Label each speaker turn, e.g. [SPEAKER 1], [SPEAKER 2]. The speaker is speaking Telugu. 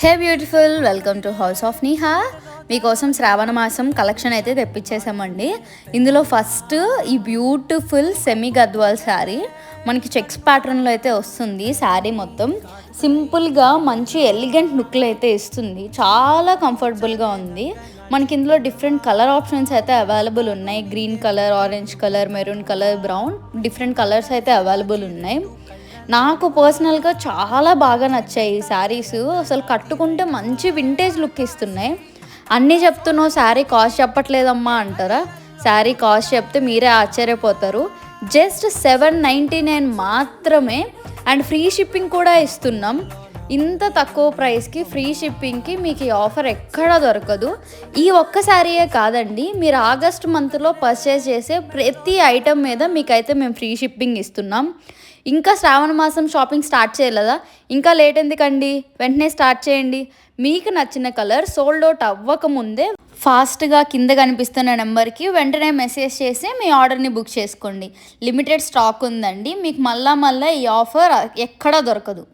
[SPEAKER 1] Hey beautiful, welcome to house of Neha. మీకోసం శ్రావణ మాసం కలెక్షన్ అయితే తెప్పించేసామండి. ఇందులో ఫస్ట్ ఈ బ్యూటిఫుల్ సెమీ గద్వాల్ శారీ మనకి చెక్స్ ప్యాటర్న్లో అయితే వస్తుంది. శారీ మొత్తం సింపుల్గా మంచి ఎలిగెంట్ లుక్లో అయితే ఇస్తుంది. చాలా కంఫర్టబుల్గా ఉంది. మనకి ఇందులో డిఫరెంట్ కలర్ ఆప్షన్స్ అయితే అవైలబుల్ ఉన్నాయి. Green colour, orange colour, maroon colour, brown, different colours అయితే అవైలబుల్ ఉన్నాయి. నాకు పర్సనల్గా చాలా బాగా నచ్చాయి ఈ శారీస్. అసలు కట్టుకుంటే మంచి వింటేజ్ లుక్ ఇస్తున్నాయి. అన్నీ చెప్తున్నావు, శారీ కాస్ట్ చెప్పట్లేదమ్మా అంటారా? శారీ కాస్ట్ చెప్తే మీరే ఆశ్చర్యపోతారు. జస్ట్ 799 మాత్రమే. అండ్ ఫ్రీ షిప్పింగ్ కూడా ఇస్తున్నాం. ఇంత తక్కువ ప్రైస్కి ఫ్రీ షిప్పింగ్కి మీకు ఈ ఆఫర్ ఎక్కడా దొరకదు. ఈ ఒక్క శారీయే కాదండి, మీరు ఆగస్ట్ మంత్లో పర్చేస్ చేసే ప్రతి ఐటెం మీద మీకైతే మేము ఫ్రీ షిప్పింగ్ ఇస్తున్నాం. ఇంకా శ్రావణ మాసం షాపింగ్ స్టార్ట్ చేయలేదా? ఇంకా లేట్ ఎందుకండి, వెంటనే స్టార్ట్ చేయండి. మీకు నచ్చిన కలర్ సోల్డ్ అవుట్ అవ్వకముందే ఫాస్ట్గా కింద కనిపిస్తున్న నెంబర్కి వెంటనే మెసేజ్ చేసి మీ ఆర్డర్ని బుక్ చేసుకోండి. లిమిటెడ్ స్టాక్ ఉందండి. మీకు మళ్ళా ఈ ఆఫర్ ఎక్కడా దొరకదు.